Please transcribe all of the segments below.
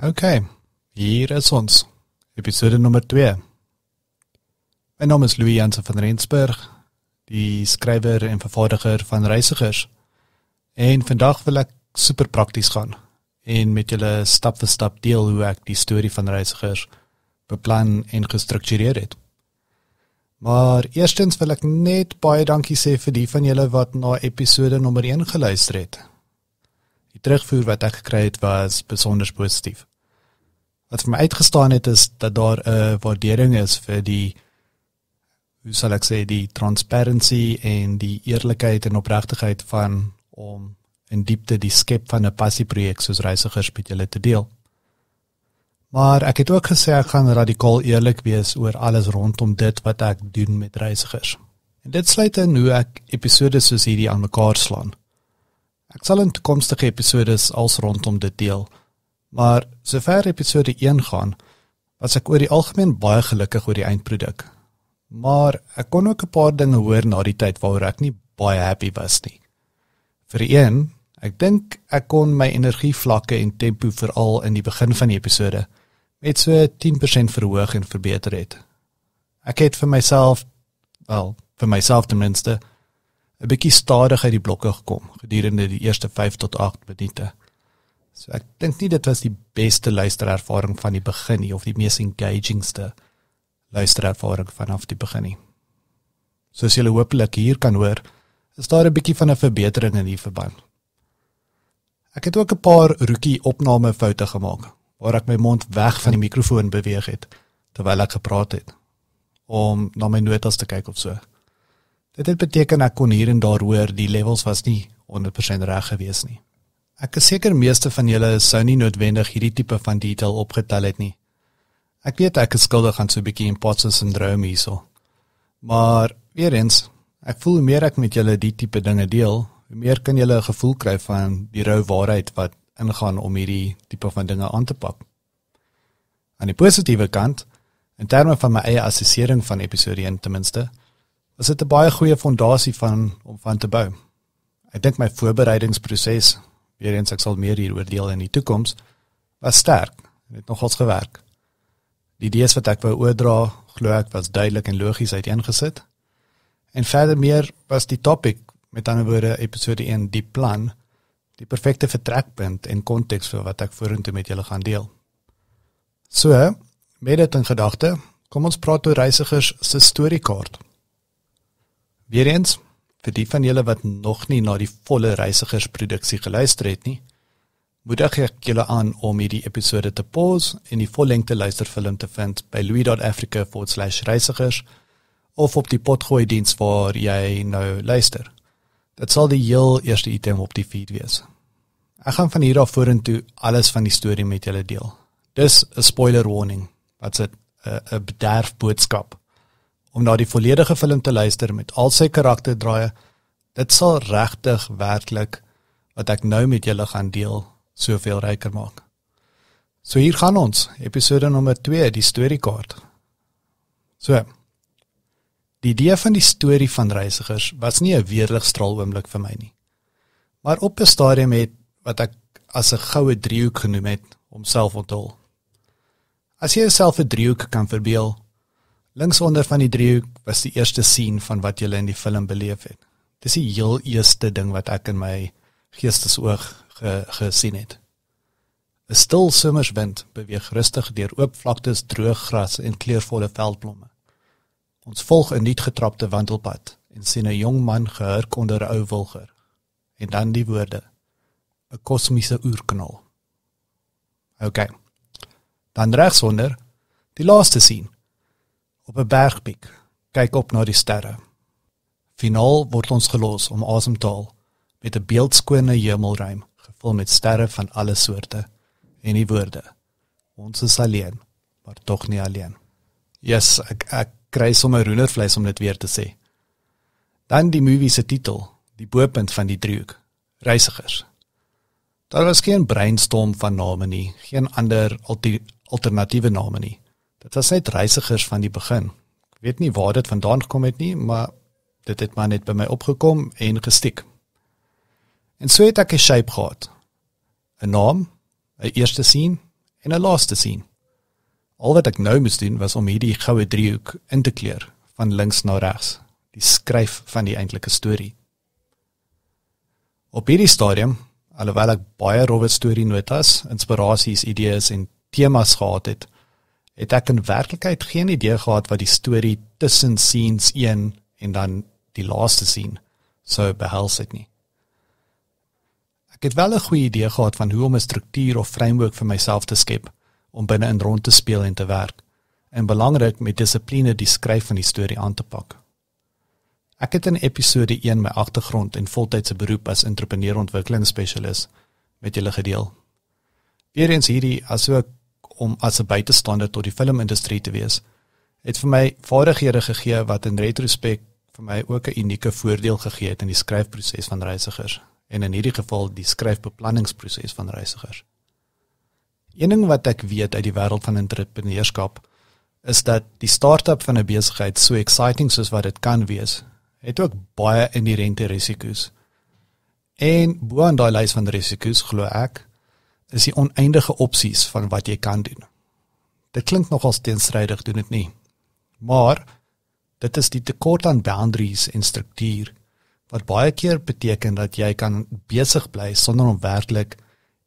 Okay, hier is ons, episode nummer 2. My naam is Louis Jansen van Rensburg, die skrywer en vervaardiger van Reisigers. En vandag wil ek super prakties gaan en met julle stap vir stap deel hoe ek die storie van Reisigers beplan en gestruktureer het. Maar eerstens wil ek net baie dankie sê vir die van julle wat na episode nummer 1 geluister het. Die terugvoer wat ek gekry het was besonder positief. Wat vir my uitgestaan het is dat daar 'n waardering is vir die, hoe sal ek sê, die transparency en die eerlikheid en opregtigheid van om in diepte die skep van 'n passieprojek soos Reisigers met julle te deel. Maar ek het ook gesê ek gaan radikaal eerlik wees oor alles rondom dit wat ek doen met Reisigers. En dit sluit in hoe ek episode soos hierdie aan mekaar slaan. Ek sal in toekomstige episodes als rondom dit deel, maar sover episode 1 gaan, was ek oor die algemeen baie gelukkig oor die eindproduk. Maar ek kon ook 'n paar dinge hoor na die tyd waaroor ek nie baie happy was nie. Vir een, ek dink ek kon my energievlakke en tempo veral in die begin van die episode met so 10% verhoog en verbeter het. Ek het vir myself ten minste, 'n bietjie stadig uit die blokke gekom gedurende die eerste 5 tot 8 minute. So ek dink nie dit was die beste luisterervaring van die begin nie, of die mees engagingste luisterervaring vanaf die begin nie. Soos julle hopelik hier kan hoor, is daar 'n bietjie van 'n verbetering in die verband. Ek het ook 'n paar rookie opname foute gemaak, waar ek my mond weg van die mikrofoon beweeg het, terwyl ek gepraat het, om na my notas te kyk of so. Dit het beteken ek kon hier en daar hoor, die levels was nie 100% reg gewees nie. Ek is seker meeste van julle sou nie noodwendig hierdie tipe van detail opgetel het nie. Ek weet ek is skuldig aan so 'n bietjie imposter syndroom hierso. Maar weer eens, ek voel hoe meer ek met julle die tipe dinge deel, hoe meer kan julle 'n gevoel kry van die rou waarheid wat ingaan om hierdie tipe van dinge aan te pak. Aan die positiewe kant, in terme van my eie assessering van episode 1 ten minste, was dit 'n baie goeie fondasie om van te bou. Ek dink my voorbereidingsproses, weer eens ek sal meer hieroor deel in die toekoms, was sterk en het nogals gewerk. Die idees wat ek wou oordra, glo ek was duidelik en logies uiteengesit. En verder meer was die topic, met ander woorde episode 1, die plan, die perfekte vertrekpunt en konteks vir wat ek vorentoe met julle gaan deel. So, met dit in gedagte, kom ons praat oor Reisigers se storiekaart. Weereens, vir die van julle wat nog nie na die volle Reisigers-produksie geluister het nie, moedig ek julle aan om hierdie episode te pause en die vollengte luisterfilm te vind by louis.africa/reisigers of op die potgooi-diens waar jy nou luister. Dit sal die heel eerste item op die feed wees. Ek gaan van hier af vorentoe alles van die storie met julle deel. Dis 'n spoiler warning, wat's 'n bederfboodskap. Om na die volledige film te luister met al sy karakterdraaie, dit sal regtig werklik wat ek nou met julle gaan deel, soveel ryker maak. So hier gaan ons, episode nummer 2, die storiekaart. So, die idee van die storie van Reisigers was nie 'n weerligstraal oomblik vir my nie, maar op 'n stadium het wat ek as 'n goue driehoek genoem het, homself onthul. As jy jouself 'n driehoek kan verbeel, linksonder van die driehoek was die eerste scene van wat jy in die film beleef het. Dis die heel eerste ding wat ek in my geestesoog gesien het. 'n Stil somerswind beweeg rustig deur oop vlaktes, droog gras en kleurvolle veldblomme. Ons volg 'n nuut getrapte wandelpad en sien 'n jong man gehurk onder 'n ou wilger. En dan die woorde: 'n kosmiese oerknal. Okay. Dan regsonder, die laaste scene. Op 'n bergpiek, kyk op na die sterre. Finaal word ons gelos om asem te haal, met 'n beeldskone hemelruim, gevul met sterre van alle soorte, en die woorde: ons is alleen, maar tog nie alleen. Yes, ek kry sommer roenervleis om dit weer te sê. Dan die movie se titel, die bopunt van die driehoek, Reisigers. Daar was geen brainstorm van name nie, geen ander alternatiewe name nie. Dit was net Reisigers van die begin. Ek weet nie waar dit vandaan gekom het nie, maar dit het maar net by my opgekom en gestiek. En so het ek 'n shape gehad. 'n naam, 'n eerste scene en 'n laaste scene. Al wat ek nou moes doen was om hierdie goue driehoek in te kleur, van links na regs, die skryf van die eintlike storie. Op hierdie stadium, alhoewel ek baie rowwe storienotas, inspirasies, idees en temas gehad het, het ek in werklikheid geen idee gehad wat die storie tussen scenes 1 en dan die laaste scene sou behels het nie. Ek het wel 'n goeie idee gehad van hoe om 'n struktuur of framework vir myself te skep, om binne-in rond te speel en te werk, en belangrik met dissipline die skryf van die storie aan te pak. Ek het in episode 1 my agtergrond en voltydse beroep as entrepreneurontwikkelingsspesialis met julle gedeel. Weereens hierdie, asook om as 'n buitestander tot die filmindustrie te wees, het vir my vaardighede gegee wat in retrospek vir my ook 'n unieke voordeel gegee het in die skryfproses van reisigers, en in hierdie geval die skryfbeplanningsproses van reisigers. Een ding wat ek weet uit die wêreld van entrepreneurskap, is dat die start-up van 'n besigheid, so exciting soos wat dit kan wees, het ook baie inherente risiko's. En bo aan daai lys van risiko's, glo ek, is die oneindige opsies van wat jy kan doen. Dit klink nogals teenstrydig, doen dit nie. Maar, dit is die tekort aan boundaries en struktuur, wat baie keer beteken dat jy kan besig bly sonder om werklik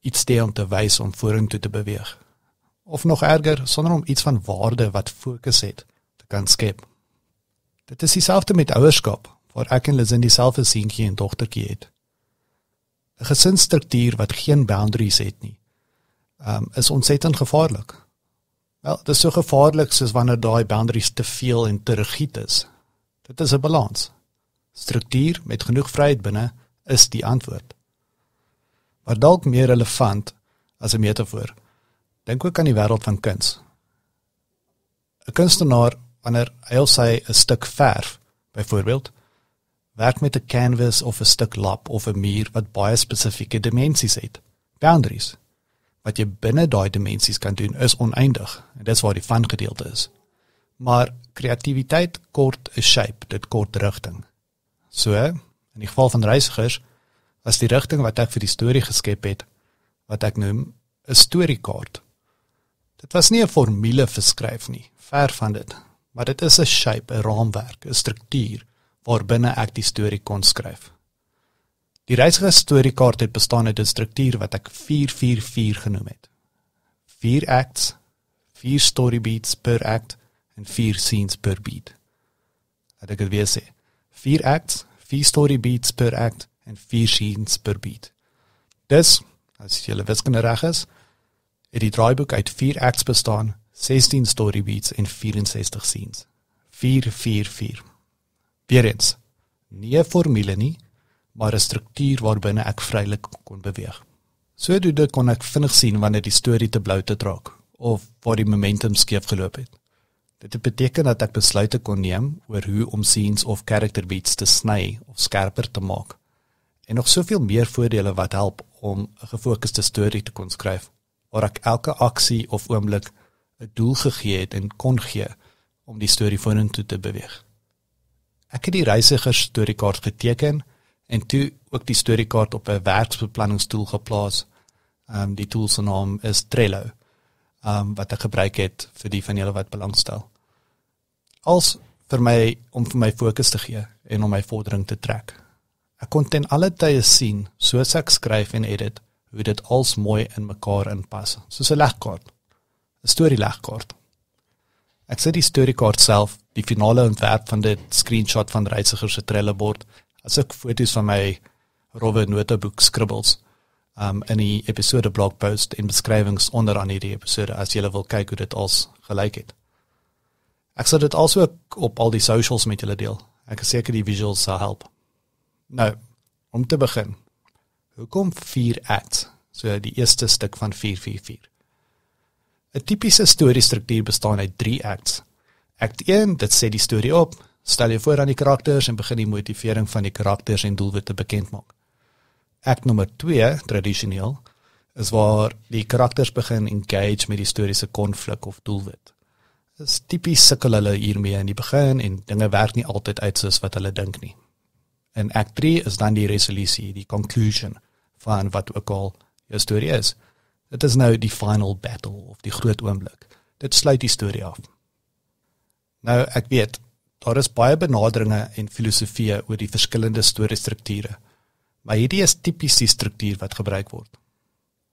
iets te om te wys om vorentoe te beweeg. Of nog erger, sonder om iets van waarde wat fokus het, te kan skep. Dit is dieselfde met ouerskap, waar ek en Liz in dieselfde seentjie en dogtertjie het. 'n Gesinsstruktuur wat geen boundaries het nie, is ontsettend gevaarlik. Wel, dit is so gevaarlik soos wanneer daai boundaries te veel en te rigied is. Dit is 'n balans. Struktuur met genoeg vryheid binne is die antwoord. Maar dalk meer relevant as 'n metafoor, dink ook aan die wêreld van kuns. 'n Kunstenaar, wanneer hy of sy 'n stuk verf, byvoorbeeld, werk met 'n canvas of 'n stuk lap of 'n muur wat baie spesifieke dimensies het. Boundaries. Wat jy binne daai dimensies kan doen is oneindig, en dis waar die fun gedeelte is. Maar kreatiwiteit kort 'n shape, dit kort rigting. So, in die geval van reisigers, was die rigting wat ek vir die storie geskep het, wat ek noem 'n storiekaart. Dit was nie 'n formule verskryf nie, ver van dit, maar dit is 'n shape, 'n raamwerk, 'n struktuur, waarbinne ek die storie kon skryf. Die reisiger storiekaart het bestaan uit 'n struktuur wat ek 4-4-4 genoem het. 4 acts, 4 story beats per act, en 4 scenes per beat. Laat ek dit weer sê. 4 acts, 4 story beats per act, en 4 scenes per beat. Dus, as julle wiskunde reg is, het die draaiboek uit 4 acts bestaan, 16 story beats en 64 scenes. 4-4-4. Weereens, nie 'n formule nie, maar 'n struktuur waarbinne ek vrylik kon beweeg. Sodoende kon ek vinnig sien wanneer die storie te blou te draak, of waar die momentum skeef geloop het. Dit het beteken dat ek besluite kon neem oor hoe om scenes of character beats te sny of skerper te maak, en nog soveel meer voordele wat help om 'n gefokuste storie te kon skryf, waar ek elke aksie of oomblik 'n doel gegee het en kon gee om die storie vorentoe te beweeg. Ek het die reisiger storiekaart geteken en toe ook die storiekaart op 'n werksbeplanningstool geplaas. Die tool se naam is Trello, wat ek gebruik het vir die van julle wat belangstel. Als om vir my fokus te gee en om my vordering te trek. Ek kon ten alle tye sien, soos ek skryf en edit, hoe dit als mooi in mekaar inpas, soos 'n legkaart, 'n storielegkaart. Ek sit die storiekaart self, die finale ontwerp van dit screenshot van reisigers se Trello-bord, as ook foto's van my rowwe notaboek scribbles, in die episode blogpost en beskrywings onder aan hierdie episode, as julle wil kyk hoe dit als gelyk het. Ek sal dit also op al die socials met julle deel. Ek is seker die visuals sal help. Nou, om te begin, hoekom 4 acts, so die eerste stuk van 4-4-4? 'n Tipiese storiestruktuur bestaan uit 3 acts. Act 1, dit sê die storie op, stel jy voor aan die karakters en begin die motivering van die karakters en doelwitte bekend maak. Act nommer 2, tradisioneel, is waar die karakters begin engage met die storie se konflik of doelwit. Dit is typies sukkel hulle hiermee in die begin en dinge werk nie altyd uit soos wat hulle dink nie. En Act 3 is dan die resolusie, die conclusion van wat ook al jou storie is. Dit is nou die final battle, of die groot oomblik. Dit sluit die storie af. Nou, ek weet, daar is baie benaderinge en filosofieë oor die verskillende storiestrukture, maar hierdie is tipies die struktuur wat gebruik word.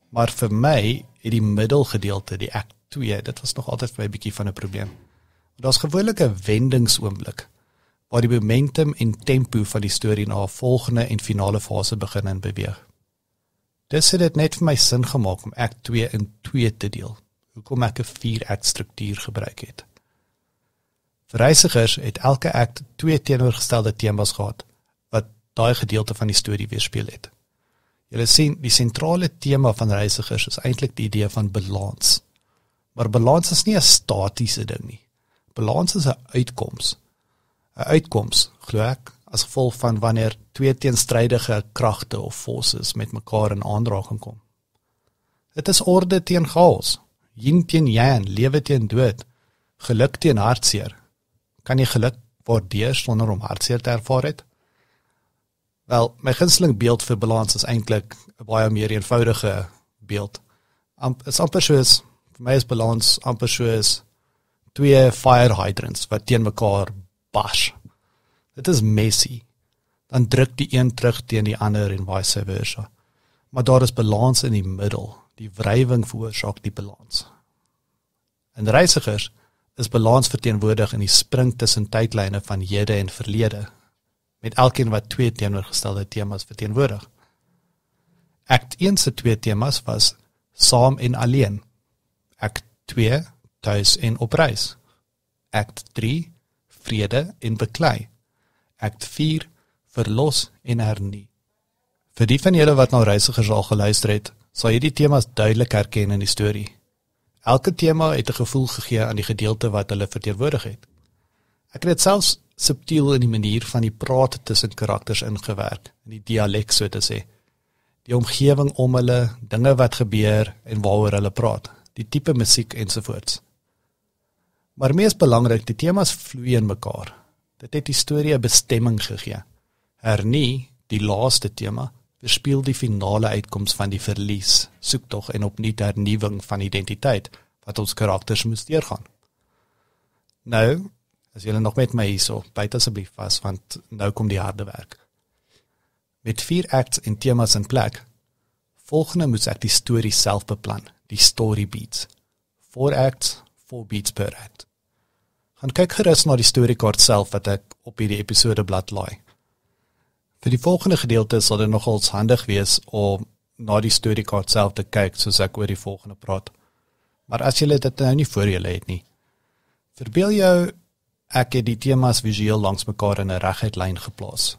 Maar vir my het die middelgedeelte, die act 2, dit was nog altyd vir my 'n bietjie van 'n probleem. Daar's gewoonlik 'n wendingsoomblik, waar die momentum en tempo van die storie na 'n volgende en finale fase begin en beweeg. Dis het dit net vir my sin gemaak om act 2 in 2 te deel, hoekom ek 'n 4-act struktuur gebruik het. Vir reisigers het elke act 2 teenoorgestelde temas gehad, wat daai gedeelte van die storie weerspieël het. Julle sien, die sentrale tema van reisigers is eintlik die idee van balans. Maar balans is nie 'n statiese ding nie. Balans is 'n uitkoms. 'n Uitkoms, glo ek, as gevolg van wanneer 2 teenstrydige kragte of forces met mekaar in aanraking kom. Dit is orde teen chaos, yin teen yang, lewe teen dood, geluk teen hartseer. Kan jy geluk waardeer sonder om hartseer te ervaar het? Wel, my gunsteling beeld vir balans is eintlik 'n baie meer eenvoudige beeld. Is amper soos, vir my is balans amper soos 2 fire hydrants wat teen mekaar bash. Dit is messy. Dan druk die een terug teen die ander en vice versa. Maar daar is balans in die middel. Die wrywing veroorsaak die balans. In reisigers is balans verteenwoordig in die spring tussen tydlyne van hede en verlede, met elkeen wat 2 teenoorgestelde temas verteenwoordig. Act 1 se 2 temas was saam en alleen. Act 2, tuis en op reis. Act 3, vrede en beklei. Act 4, verlos en hernie. Vir die van julle wat na reisigers al geluister het, sal jy die temas duidelik herken in die storie. Elke tema het 'n gevoel gegee aan die gedeelte wat hulle verteenwoordig het. Ek het dit selfs subtiel in die manier van die praat tussen karakters ingewerk, in die dialek so te sê. Die omgewing om hulle, dinge wat gebeur en waaroor hulle praat, die tipe musiek ensovoorts. Maar mees belangrik, die temas vloei in mekaar. Dit het die storie 'n bestemming gegee. Hernie, die laaste tema, weerspieël die finale uitkoms van die verlies, soektog en opnuut hernuwing van identiteit, wat ons karakters moes deurgaan. Nou, as julle nog met my hierso, byt asseblief vas, want nou kom die harde werk. Met 4 acts en temas in plek, volgende moes ek die storie self beplan, die story beats. 4 acts, 4 beats per act. Gaan kyk gerus na die storykaart self wat ek op hierdie episodeblad laai. Vir die volgende gedeelte sal dit nogals handig wees om na die storykaart self te kyk soos ek oor die volgende praat. Maar as julle dit nou nie voor julle het nie, verbeel jou ek het die temas visueel langs mekaar in 'n reguit lyn geplaas.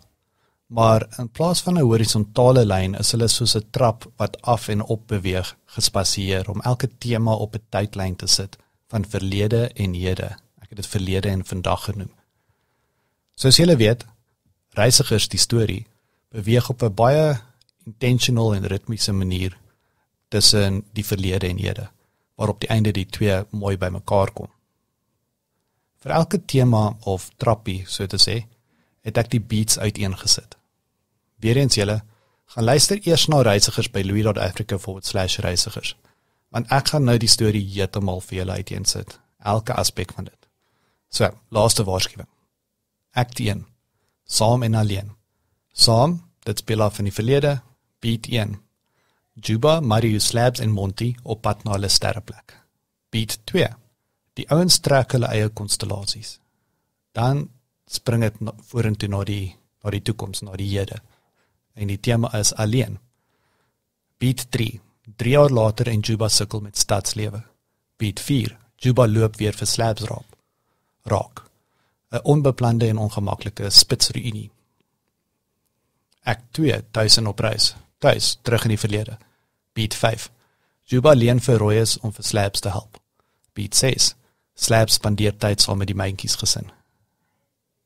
Maar in plaas van 'n horisontale lyn is hulle soos 'n trap wat af en op beweeg, gespasieer om elke tema op 'n tydlyn te sit van verlede en hede. Ek het dit verlede en vandag genoem. Soos julle weet, reisigers die storie beweeg op 'n baie intentional en ritmiese manier tussen die verlede en hede, waarop die einde die 2 mooi by mekaar kom. Vir elke tema of trappie, so te sê, het ek die beats uiteengesit. Weereens julle, gaan luister eers na reisigers by louis.africa/reisigers, want ek gaan nou die storie heeltemal vir julle uiteensit, elke aspek van dit. So, laaste waarskuwing. Act 1. Saam en alleen. Saam, dit speel af in die verlede, beat 1. Juba, Mario, Slabs en Monty op pad na hulle sterreplek. Beat 2. Die ouens trek hulle eie konstellasies. Dan spring dit vorentoe na die toekoms, na die hede. En die tema is alleen. Beat 3. 3 jaar later en Juba sukkel met stadslewe. Beat 4. Juba loop weer vir Slabs raak. 'n onbeplande en ongemaklike spitsreunie. Act 2, tuis en op reis. Tuis, terug in die verlede. Beat 5. Juba leen vir Royes om vir Slabs te help. Beat 6. Slabs spandeer tyd saam met die myntjies gesin.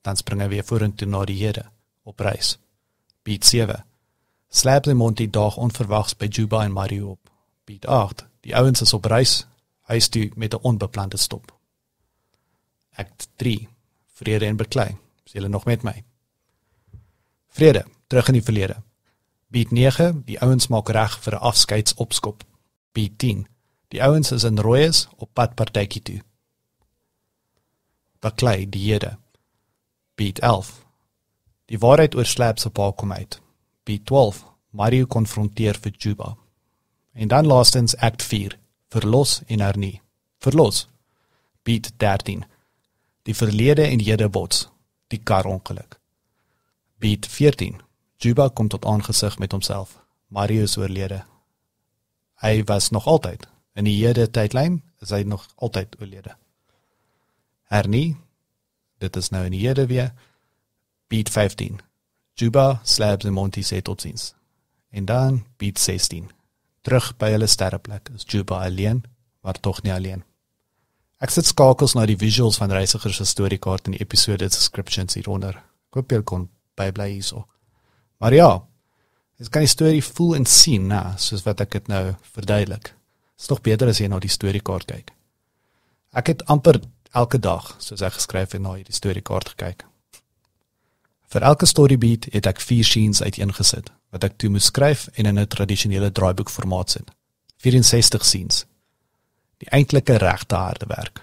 Dan spring hy weer vorentoe na die hede, op reis. Beat 7. Slabs en Monty daag onverwags by Juba en Mario op. Beat 8. Die ouens is op reis, huis toe met 'n onbeplande stop. Act 3. Vrede en beklei. Is julle nog met my? Vrede, terug in die verlede. Beat 9, die ouens maak reg vir 'n afskeidsopskop. Beat 10. Die ouens is in Rooies op pad partytjie toe. Baklei, die Jede. Beat 11. Die waarheid oor Slab se pa kom uit. Beat 12. Mario konfronteer vir Juba. En dan laastens Act 4. Verlos en hernie. Verlos. Beat 13. Die verlede en hede bots. Die karongeluk. Beat 14. Juba kom tot aangesig met homself. Mario is oorlede. Hy was nog altyd. In die hede tydlyn is hy nog altyd oorlede. Hernie. Dit is nou in die hede weer. Beat 15. Juba, Slabs en Monty sê totsiens. En dan Beat 16. Terug by hulle sterreplek is Juba alleen, maar tog nie alleen. Ek sit skakels na die visuals van Reisigers se storiekaart in die episode descriptions hieronder. Ek hoop jy kon bybly hierso. Maar ja, jy kan die storie voel en sien, soos wat ek dit nou verduidelik. Is nog beter as jy na die storiekaart kyk. Ek het amper elke dag, soos ek geskryf het, na die storiekaart gekyk. Vir elke storybeat het ek 4 scenes uiteengesit, wat ek toe moes skryf en in 'n tradisionele draaiboek formaat sit. 64 scenes. Die eintlike regte harde werk.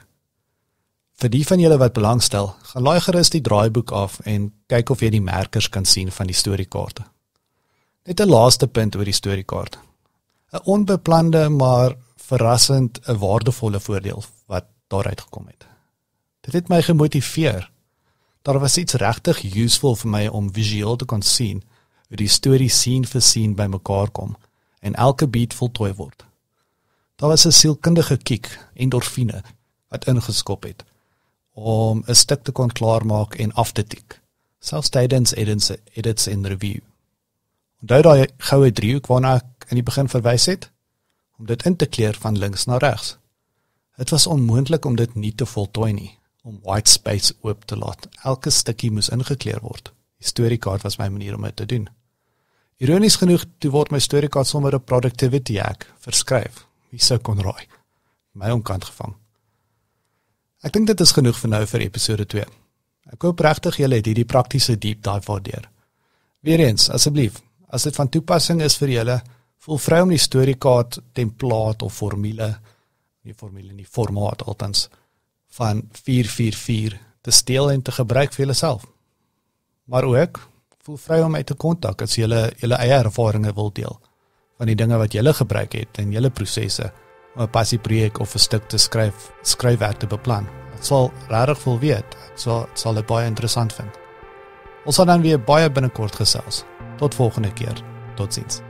Vir die van julle wat belangstel, gaan laai gerus die draaiboek af en kyk of jy die merkers kan sien van die storiekaarte. Net 'n laaste punt oor die storiekaart. 'n onbeplande, maar verrassend 'n waardevolle voordeel wat daaruit gekom het. Dit het my gemotiveer. Daar was iets regtig useful vir my om visueel te kon sien hoe die storie scene vir scene by mekaar kom en elke beat voltooi word. Daar was 'n sielkundige kick, endorfine, wat ingeskop het om 'n stuk te kon klaarmaak en af te tik, selfs tydens edits en review. Onthou daai goue driehoek waarna ek in die begin verwys het, om dit in te kleur van links na regs. Dit was onmoontlik om dit nie te voltooi nie, om white space oop te laat. Elke stukkie moes ingekleer word. Die storiekaart was my manier om dit te doen. Ironies genoeg, toe word my storiekaart sommer 'n productivity hack verskryf. Wie sou kon raai? My onkant gevang. Ek dink dit is genoeg vir nou vir episode 2. Ek hoop regtig julle het hierdie praktiese deep dive waardeer. Weereens, asseblief, as dit van toepassing is vir julle, voel vry om die storiekaart templaat of formaat althans, van 444 te steel en te gebruik vir julleself. Maar ook, voel vry om my te kontak as julle eie ervarings wil deel, van die dinge wat julle gebruik het in julle prosesse, om 'n passieprojek of 'n stuk te skryfwerk te beplan. Ek sal regtig wil weet, ek sal dit baie interessant vind. Ons sal dan weer baie binnekort gesels. Tot volgende keer. Totsiens.